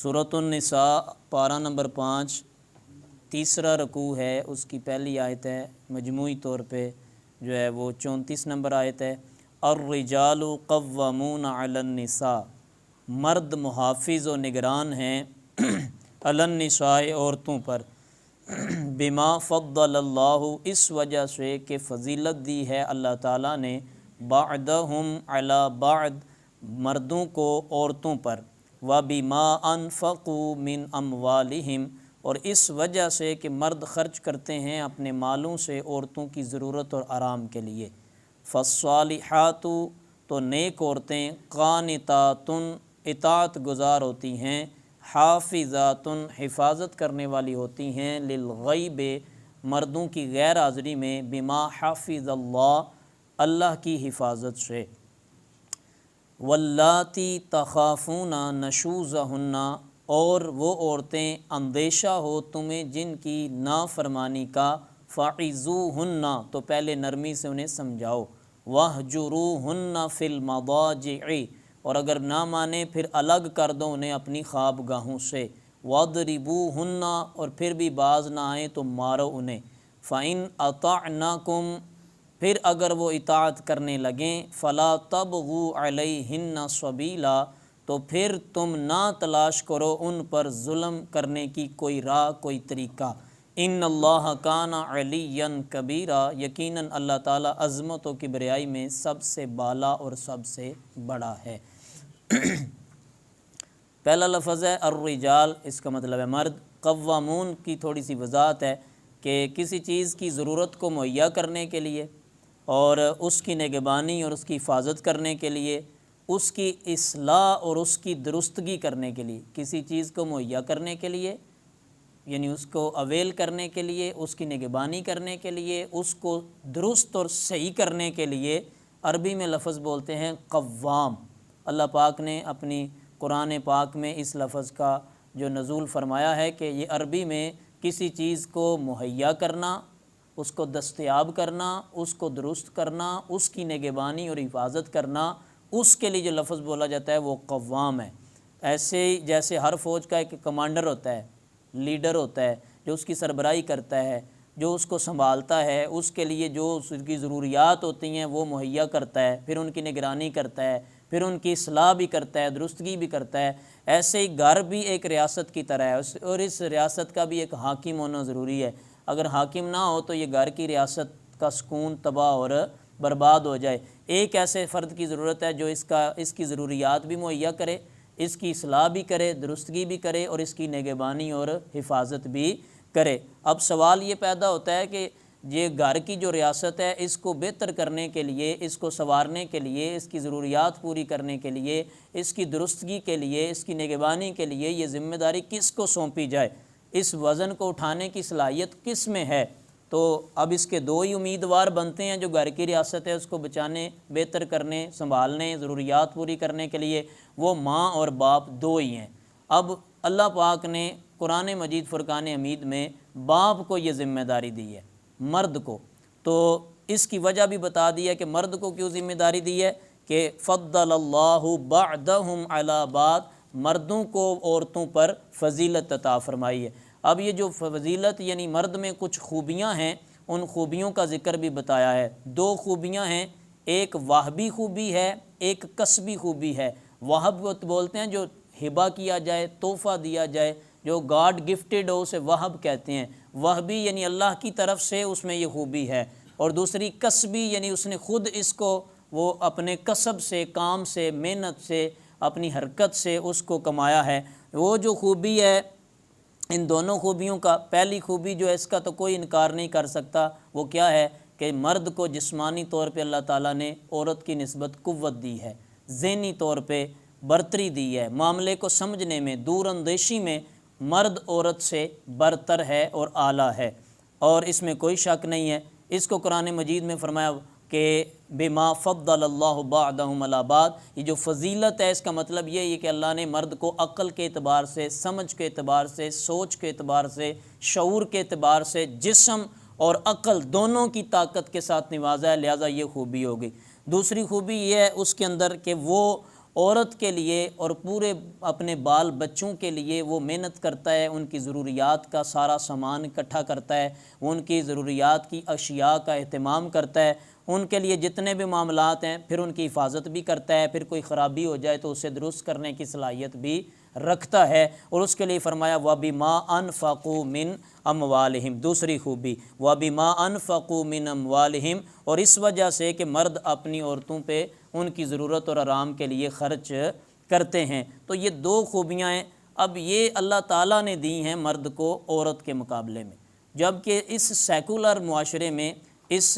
سورۃ النساء پارہ نمبر 5 تیسرا رکوع ہے، اس کی پہلی آیت ہے، مجموعی طور پہ جو ہے وہ 34 نمبر آیت ہے۔ الرجال قوامون علی النساء، مرد محافظ و نگران ہیں علی النساء عورتوں پر، بما فضل اللہ، اس وجہ سے کہ فضیلت دی ہے اللہ تعالیٰ نے، بعدہم علی بعد، مردوں کو عورتوں پر، وَبِمَا أَنفَقُوا مِنْ أَمْوَالِهِمْ، اور اس وجہ سے کہ مرد خرچ کرتے ہیں اپنے مالوں سے عورتوں کی ضرورت اور آرام کے لیے۔ فَالصَّالِحَاتُ، تو نیک عورتیں، قانتاتٌ، اطاعت گزار ہوتی ہیں، حافظاتٌ، حفاظت کرنے والی ہوتی ہیں، للغیب، مردوں کی غیر حاضری میں، بما حافظ اللہ، اللہ کی حفاظت سے۔ واللاتی تخافون نشوزہن، اور وہ عورتیں اندیشہ ہو تمہیں جن کی نافرمانی کا، فعظوہن، تو پہلے نرمی سے انہیں سمجھاؤ، واہجروہن فی المضاجع، اور اگر نہ مانے پھر الگ کر دو انہیں اپنی خواب گاہوں سے، واضربوہن، اور پھر بھی باز نہ آئیں تو مارو انہیں، فإن اطعنکم، پھر اگر وہ اطاعت کرنے لگیں، فلا تبغوا علیہن سبیلا، تو پھر تم نہ تلاش کرو ان پر ظلم کرنے کی کوئی راہ، کوئی طریقہ۔ ان اللہ کان علیا کبیرا، یقیناً اللہ تعالیٰ عظمت و کبریائی میں سب سے بالا اور سب سے بڑا ہے۔ پہلا لفظ ہے الرجال، اس کا مطلب ہے مرد۔ قوامون کی تھوڑی سی وضاحت ہے کہ کسی چیز کی ضرورت کو مہیا کرنے کے لیے اور اس کی نگہبانی اور اس کی حفاظت کرنے کے لیے، اس کی اصلاح اور اس کی درستگی کرنے کے لیے، کسی چیز کو مہیا کرنے کے لیے یعنی اس کو اویل کرنے کے لیے، اس کی نگہبانی کرنے کے لیے، اس کو درست اور صحیح کرنے کے لیے عربی میں لفظ بولتے ہیں قوام۔ اللہ پاک نے اپنی قرآن پاک میں اس لفظ کا جو نزول فرمایا ہے کہ یہ عربی میں کسی چیز کو مہیا کرنا، اس کو دستیاب کرنا، اس کو درست کرنا، اس کی نگہبانی اور حفاظت کرنا، اس کے لیے جو لفظ بولا جاتا ہے وہ قوام ہے۔ ایسے ہی جیسے ہر فوج کا ایک کمانڈر ہوتا ہے، لیڈر ہوتا ہے، جو اس کی سربراہی کرتا ہے، جو اس کو سنبھالتا ہے، اس کے لیے جو اس کی ضروریات ہوتی ہیں وہ مہیا کرتا ہے، پھر ان کی نگرانی کرتا ہے، پھر ان کی اصلاح بھی کرتا ہے، درستگی بھی کرتا ہے۔ ایسے ہی گھر بھی ایک ریاست کی طرح ہے، اور اس ریاست کا بھی ایک حاکم ہونا ضروری ہے۔ اگر حاکم نہ ہو تو یہ گھر کی ریاست کا سکون تباہ اور برباد ہو جائے۔ ایک ایسے فرد کی ضرورت ہے جو اس کی ضروریات بھی مہیا کرے، اس کی اصلاح بھی کرے، درستگی بھی کرے، اور اس کی نگہبانی اور حفاظت بھی کرے۔ اب سوال یہ پیدا ہوتا ہے کہ یہ گھر کی جو ریاست ہے اس کو بہتر کرنے کے لیے، اس کو سنوارنے کے لیے، اس کی ضروریات پوری کرنے کے لیے، اس کی درستگی کے لیے، اس کی نگہبانی کے لیے یہ ذمہ داری کس کو سونپی جائے، اس وزن کو اٹھانے کی صلاحیت کس میں ہے؟ تو اب اس کے دو ہی امیدوار بنتے ہیں جو گھر کی ریاست ہے اس کو بچانے، بہتر کرنے، سنبھالنے، ضروریات پوری کرنے کے لیے، وہ ماں اور باپ دو ہی ہیں۔ اب اللہ پاک نے قرآن مجید فرقان حمید میں باپ کو یہ ذمہ داری دی ہے، مرد کو، تو اس کی وجہ بھی بتا دی ہے کہ مرد کو کیوں ذمہ داری دی ہے کہ فضل اللہ بعدہم علی بعد، مردوں کو عورتوں پر فضیلت عطا فرمائی ہے۔ اب یہ جو فضیلت یعنی مرد میں کچھ خوبیاں ہیں، ان خوبیوں کا ذکر بھی بتایا ہے۔ دو خوبیاں ہیں، ایک واہبی خوبی ہے، ایک کسبی خوبی ہے۔ واہب بولتے ہیں جو ہبہ کیا جائے، تحفہ دیا جائے، جو گاڈ گفٹڈ ہو اسے واہب کہتے ہیں۔ واہبی یعنی اللہ کی طرف سے اس میں یہ خوبی ہے، اور دوسری کسبی یعنی اس نے خود اس کو وہ اپنے کسب سے، کام سے، محنت سے، اپنی حرکت سے اس کو کمایا ہے۔ وہ جو خوبی ہے ان دونوں خوبیوں کا، پہلی خوبی جو ہے اس کا تو کوئی انکار نہیں کر سکتا، وہ کیا ہے کہ مرد کو جسمانی طور پہ اللہ تعالیٰ نے عورت کی نسبت قوت دی ہے، ذہنی طور پہ برتری دی ہے، معاملے کو سمجھنے میں، دور اندیشی میں مرد عورت سے برتر ہے اور اعلیٰ ہے، اور اس میں کوئی شک نہیں ہے۔ اس کو قرآن مجید میں فرمایا کہ بما فضل اللہ بعدہم علی بعد، یہ جو فضیلت ہے اس کا مطلب یہ ہے کہ اللہ نے مرد کو عقل کے اعتبار سے، سمجھ کے اعتبار سے، سوچ کے اعتبار سے، شعور کے اعتبار سے، جسم اور عقل دونوں کی طاقت کے ساتھ نوازا ہے، لہٰذا یہ خوبی ہوگی۔ دوسری خوبی یہ ہے اس کے اندر کہ وہ عورت کے لیے اور پورے اپنے بال بچوں کے لیے وہ محنت کرتا ہے، ان کی ضروریات کا سارا سامان اکٹھا کرتا ہے، وہ ان کی ضروریات کی اشیاء کا اہتمام کرتا ہے، ان کے لیے جتنے بھی معاملات ہیں پھر ان کی حفاظت بھی کرتا ہے، پھر کوئی خرابی ہو جائے تو اسے درست کرنے کی صلاحیت بھی رکھتا ہے۔ اور اس کے لیے فرمایا وَبِمَا أَنفَقُوا مِنْ أَمْوَالِهِمْ، دوسری خوبی وَبِمَا أَنفَقُوا مِنْ أَمْوَالِهِمْ، اور اس وجہ سے کہ مرد اپنی عورتوں پہ ان کی ضرورت اور آرام کے لیے خرچ کرتے ہیں۔ تو یہ دو خوبیاں ہیں، اب یہ اللہ تعالیٰ نے دی ہیں مرد کو عورت کے مقابلے میں، جبکہ اس سیکولر معاشرے میں، اس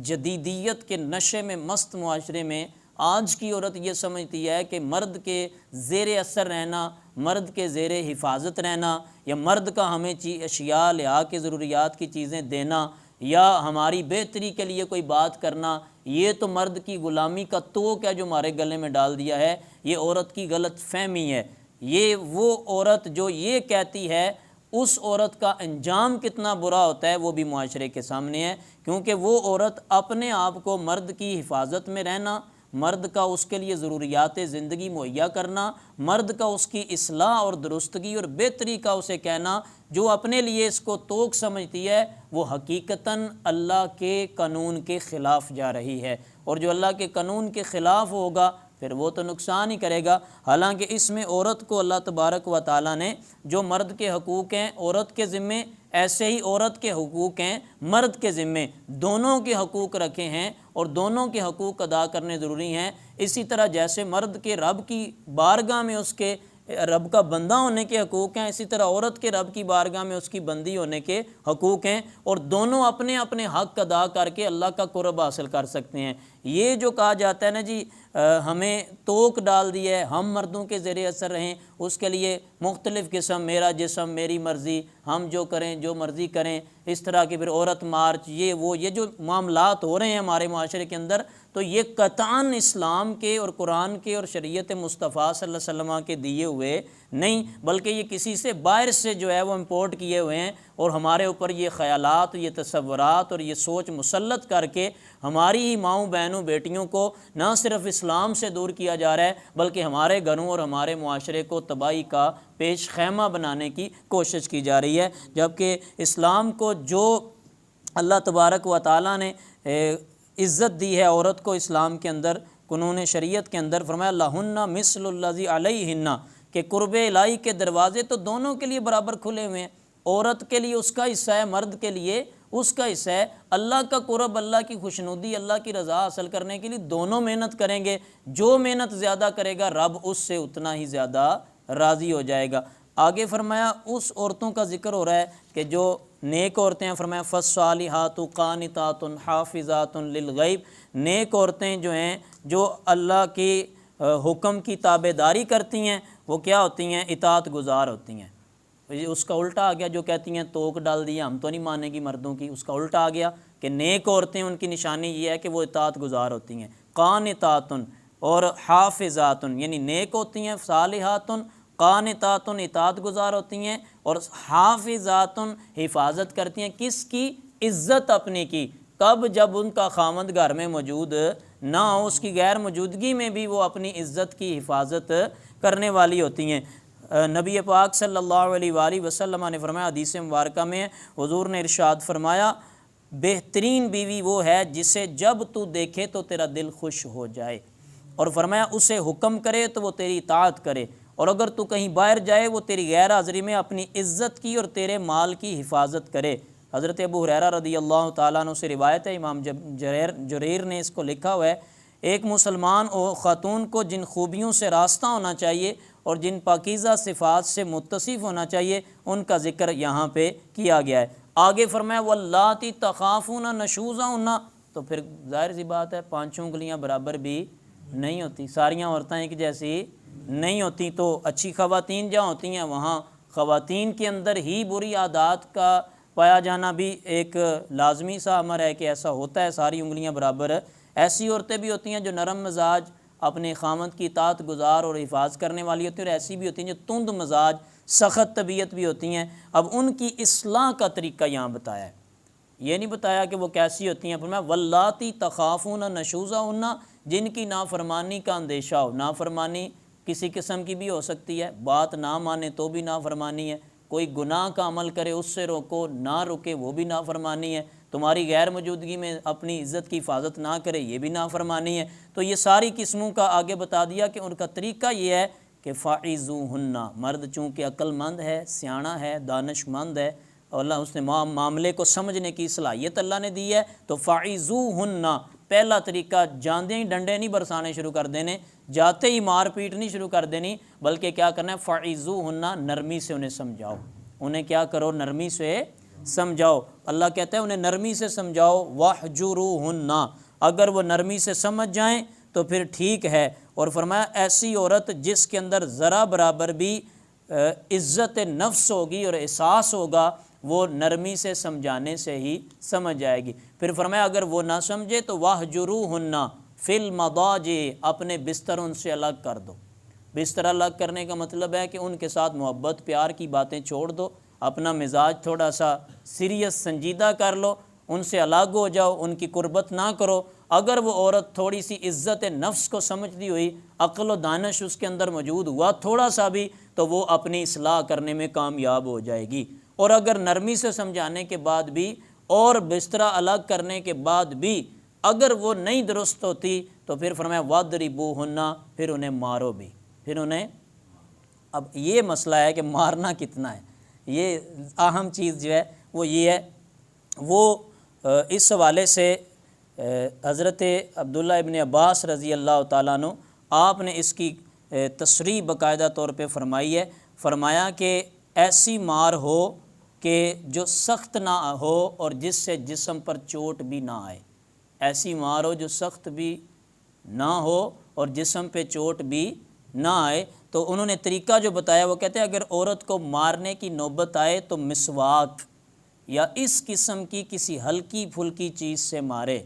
جدیدیت کے نشے میں مست معاشرے میں آج کی عورت یہ سمجھتی ہے کہ مرد کے زیر اثر رہنا، مرد کے زیر حفاظت رہنا، یا مرد کا ہمیں اشیاء لحاظ کے ضروریات کی چیزیں دینا یا ہماری بہتری کے لیے کوئی بات کرنا، یہ تو مرد کی غلامی کا توق ہے جو ہمارے گلے میں ڈال دیا ہے۔ یہ عورت کی غلط فہمی ہے۔ یہ وہ عورت جو یہ کہتی ہے، اس عورت کا انجام کتنا برا ہوتا ہے وہ بھی معاشرے کے سامنے ہے، کیونکہ وہ عورت اپنے آپ کو مرد کی حفاظت میں رہنا، مرد کا اس کے لیے ضروریات زندگی مہیا کرنا، مرد کا اس کی اصلاح اور درستگی اور بہتری کا اسے کہنا، جو اپنے لیے اس کو توق سمجھتی ہے، وہ حقیقتاً اللہ کے قانون کے خلاف جا رہی ہے، اور جو اللہ کے قانون کے خلاف ہوگا پھر وہ تو نقصان ہی کرے گا۔ حالانکہ اس میں عورت کو اللہ تبارک و تعالیٰ نے جو مرد کے حقوق ہیں عورت کے ذمے، ایسے ہی عورت کے حقوق ہیں مرد کے ذمے، دونوں کے حقوق رکھے ہیں اور دونوں کے حقوق ادا کرنے ضروری ہیں۔ اسی طرح جیسے مرد کے رب کی بارگاہ میں اس کے رب کا بندہ ہونے کے حقوق ہیں، اسی طرح عورت کے رب کی بارگاہ میں اس کی بندی ہونے کے حقوق ہیں، اور دونوں اپنے اپنے حق ادا کر کے اللہ کا قرب حاصل کر سکتے ہیں۔ یہ جو کہا جاتا ہے نا جی ہمیں توق ڈال دی ہے، ہم مردوں کے زیر اثر رہیں، اس کے لیے مختلف قسم، میرا جسم میری مرضی، ہم جو کریں جو مرضی کریں، اس طرح کے پھر عورت مارچ، یہ جو معاملات ہو رہے ہیں ہمارے معاشرے کے اندر، تو یہ قطعاً اسلام کے اور قرآن کے اور شریعت مصطفیٰ صلی اللہ علیہ وسلم کے دیے ہوئے نہیں، بلکہ یہ کسی سے باہر سے جو ہے وہ امپورٹ کیے ہوئے ہیں، اور ہمارے اوپر یہ خیالات، یہ تصورات اور یہ سوچ مسلط کر کے ہماری ہی ماؤں بہنوں بیٹیوں کو نہ صرف اسلام سے دور کیا جا رہا ہے بلکہ ہمارے گھروں اور ہمارے معاشرے کو تباہی کا پیش خیمہ بنانے کی کوشش کی جا رہی ہے۔ جبکہ اسلام کو جو اللہ تبارک و تعالیٰ نے عزت دی ہے عورت کو اسلام کے اندر، قانون شریعت کے اندر فرمایا لہن مثل الذی علیہن، کہ قرب الہی کے دروازے تو دونوں کے لیے برابر کھلے ہوئے ہیں، عورت کے لیے اس کا حصہ ہے، مرد کے لیے اس کا حصہ ہے۔ اللہ کا قرب، اللہ کی خوشنودی، اللہ کی رضا حاصل کرنے کے لیے دونوں محنت کریں گے، جو محنت زیادہ کرے گا رب اس سے اتنا ہی زیادہ راضی ہو جائے گا۔ آگے فرمایا اس عورتوں کا ذکر ہو رہا ہے کہ جو نیک عورتیں ہیں، فرمایا فالصالحات قانتات حافظات للغیب، نیک عورتیں جو ہیں جو اللہ کی حکم کی تابع داری کرتی ہیں، وہ کیا ہوتی ہیں؟ اطاعت گزار ہوتی ہیں۔ اس کا الٹا آ گیا جو کہتی ہیں توق ڈال دیا ہم تو نہیں مانیں گی مردوں کی، اس کا الٹا آ گیا کہ نیک عورتیں ان کی نشانی یہ ہے کہ وہ اطاعت گزار ہوتی ہیں۔ قانتات اور حافظات، یعنی نیک ہوتی ہیں، صالحات قانتات اطاعت گزار ہوتی ہیں، اور حافظات حفاظت کرتی ہیں کس کی؟ عزت اپنی کی۔ کب؟ جب ان کا خامند گھر میں موجود نہ ہو، اس کی غیر موجودگی میں بھی وہ اپنی عزت کی حفاظت کرنے والی ہوتی ہیں۔ نبی پاک صلی اللہ علیہ وآلہ وسلم نے فرمایا، حدیث مبارکہ میں حضور نے ارشاد فرمایا، بہترین بیوی وہ ہے جسے جب تو دیکھے تو تیرا دل خوش ہو جائے، اور فرمایا اسے حکم کرے تو وہ تیری اطاعت کرے، اور اگر تو کہیں باہر جائے وہ تیری غیر حاضری میں اپنی عزت کی اور تیرے مال کی حفاظت کرے۔ حضرت ابو ہریرہ رضی اللہ تعالیٰ عنہ سے روایت ہے، امام جریر نے اس کو لکھا ہوا ہے، ایک مسلمان اور خاتون کو جن خوبیوں سے راستہ ہونا چاہیے اور جن پاکیزہ صفات سے متصف ہونا چاہیے ان کا ذکر یہاں پہ کیا گیا ہے۔ آگے فرمایا واللاتی تخافون نشوزہن، تو پھر ظاہر سی بات ہے 5 انگلیاں برابر بھی نہیں ہوتی، ساریاں عورتیں ایک جیسی نہیں ہوتی، تو اچھی خواتین جہاں ہوتی ہیں وہاں خواتین کے اندر ہی بری عادات کا پایا جانا بھی ایک لازمی سا امر ہے کہ ایسا ہوتا ہے، ساری انگلیاں برابر ہے۔ ایسی عورتیں بھی ہوتی ہیں جو نرم مزاج، اپنے خامند کی اطاعت گزار اور حفاظ کرنے والی ہوتی ہیں، اور ایسی بھی ہوتی ہیں جو تند مزاج، سخت طبیعت بھی ہوتی ہیں۔ اب ان کی اصلاح کا طریقہ یہاں بتایا ہے، یہ نہیں بتایا کہ وہ کیسی ہوتی ہیں۔ فرمایا واللاتی تخافون نشوزہن، جن کی نافرمانی کا اندیشہ ہو. نافرمانی کسی قسم کی بھی ہو سکتی ہے, بات نہ مانے تو بھی نافرمانی ہے, کوئی گناہ کا عمل کرے اس سے روکو نہ روکے وہ بھی نافرمانی ہے, تمہاری غیر موجودگی میں اپنی عزت کی حفاظت نہ کرے یہ بھی نافرمانی ہے. تو یہ ساری قسموں کا آگے بتا دیا کہ ان کا طریقہ یہ ہے کہ فَعِظُوهُنَّ, مرد چونکہ عقل مند ہے, سیاںا ہے, دانش مند ہے, اللہ اس نے معاملے کو سمجھنے کی صلاحیت اللہ نے دی ہے, تو فَعِظُوهُنَّ پہلا طریقہ جاندے ہی ڈنڈے نہیں برسانے شروع کر دینے, جاتے ہی مار پیٹ نہیں شروع کر دینی, بلکہ کیا کرنا ہے فَعِظُوهُنَّ نرمی سے انہیں سمجھاؤ. انہیں کیا کرو, نرمی سے سمجھاؤ. اللہ کہتا ہے انہیں نرمی سے سمجھاؤ. وَاحْجُرُوهُنَّ, اگر وہ نرمی سے سمجھ جائیں تو پھر ٹھیک ہے. اور فرمایا ایسی عورت جس کے اندر ذرا برابر بھی عزت نفس ہوگی اور احساس ہوگا وہ نرمی سے سمجھانے سے ہی سمجھ جائے گی. پھر فرمایا اگر وہ نہ سمجھے تو وَاحْجُرُوهُنَّ فِي الْمَضَاجِعِ, اپنے بستر ان سے الگ کر دو. بستر الگ کرنے کا مطلب ہے کہ ان کے ساتھ محبت پیار کی باتیں چھوڑ دو, اپنا مزاج تھوڑا سا سیریس سنجیدہ کر لو, ان سے الگ ہو جاؤ, ان کی قربت نہ کرو. اگر وہ عورت تھوڑی سی عزت نفس کو سمجھتی ہوئی, عقل و دانش اس کے اندر موجود ہوا تھوڑا سا بھی, تو وہ اپنی اصلاح کرنے میں کامیاب ہو جائے گی. اور اگر نرمی سے سمجھانے کے بعد بھی اور بسترہ الگ کرنے کے بعد بھی اگر وہ نہیں درست ہوتی تو پھر فرمایا وَاضْرِبُوهُنَّ, پھر انہیں مارو بھی. پھر انہیں, اب یہ مسئلہ ہے کہ مارنا کتنا ہے, یہ اہم چیز جو ہے وہ یہ ہے. وہ اس حوالے سے حضرت عبداللہ ابن عباس رضی اللہ تعالیٰ عنہ آپ نے اس کی تصریح باقاعدہ طور پہ فرمائی ہے. فرمایا کہ ایسی مار ہو کہ جو سخت نہ ہو اور جس سے جسم پر چوٹ بھی نہ آئے. ایسی مار ہو جو سخت بھی نہ ہو اور جسم پہ چوٹ بھی نہ آئے. تو انہوں نے طریقہ جو بتایا وہ کہتے ہیں اگر عورت کو مارنے کی نوبت آئے تو مسواک یا اس قسم کی کسی ہلکی پھلکی چیز سے مارے.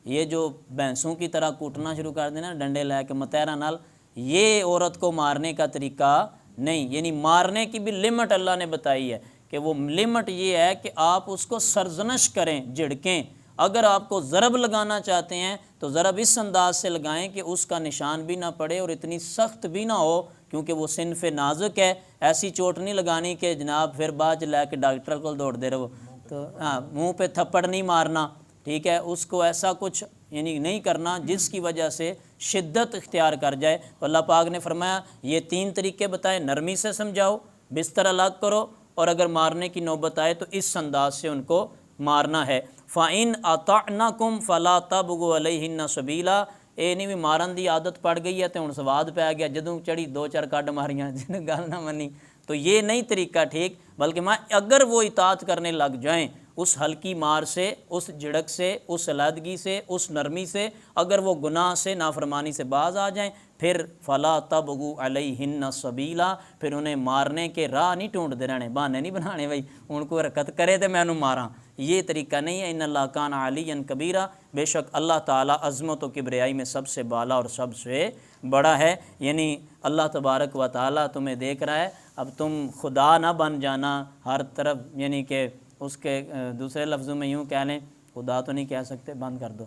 یہ جو بھینسوں کی طرح کوٹنا شروع کر دینا ڈنڈے لے کے متحرہ نال, یہ عورت کو مارنے کا طریقہ نہیں. یعنی مارنے کی بھی لمٹ اللہ نے بتائی ہے کہ وہ لمٹ یہ ہے کہ آپ اس کو سرزنش کریں, جھڑکیں. اگر آپ کو ضرب لگانا چاہتے ہیں تو ضرب اس انداز سے لگائیں کہ اس کا نشان بھی نہ پڑے اور اتنی سخت بھی نہ ہو, کیونکہ وہ صنف نازک ہے. ایسی چوٹ نہیں لگانی کہ جناب پھر بعد لے کے ڈاکٹر کو دوڑ دے رہو, تو منہ پہ تھپڑ نہیں مارنا, ٹھیک ہے. اس کو ایسا کچھ یعنی نہیں کرنا جس کی وجہ سے شدت اختیار کر جائے. تو اللہ پاک نے فرمایا یہ 3 طریقے بتائے, نرمی سے سمجھاؤ, بستر الگ کرو, اور اگر مارنے کی نوبت آئے تو اس انداز سے ان کو مارنا ہے. فَإِنْ أَطَعْنَكُمْ فَلَا تَبْغُوا عَلَيْهِنَّ سَبِيلًا, اے نہیں بھی مارن دی عادت پڑ گئی ہے تو ہن سواد پی گیا, جدوں چڑھی 2-4 کڈ ماریاں جن گل نہ منی. تو یہ نہیں طریقہ ٹھیک, بلکہ اگر وہ اطاعت کرنے لگ جائیں اس ہلکی مار سے, اس جھڑک سے, اس علیحدگی سے, اس نرمی سے, اگر وہ گناہ سے نافرمانی سے باز آ جائیں پھر فَلَا تَبْغُوا عَلَيْهِنَّ سَبِيلًا, پھر انہیں مارنے کے راہ نہیں ڈھونڈتے رہنے, بہانے نہیں بنانے بھائی ان کو حرکت کرے تو میں انہوں ماراں. یہ طریقہ نہیں ہے. ان اللہ کان علیٰ کبیرہ, بے شک اللہ تعالیٰ عظمت و کبریائی میں سب سے بالا اور سب سے بڑا ہے. یعنی اللہ تبارک و تعالیٰ تمہیں دیکھ رہا ہے, اب تم خدا نہ بن جانا ہر طرف, یعنی کہ اس کے دوسرے لفظوں میں یوں کہہ لیں, خدا تو نہیں کہہ سکتے, بند کر دو.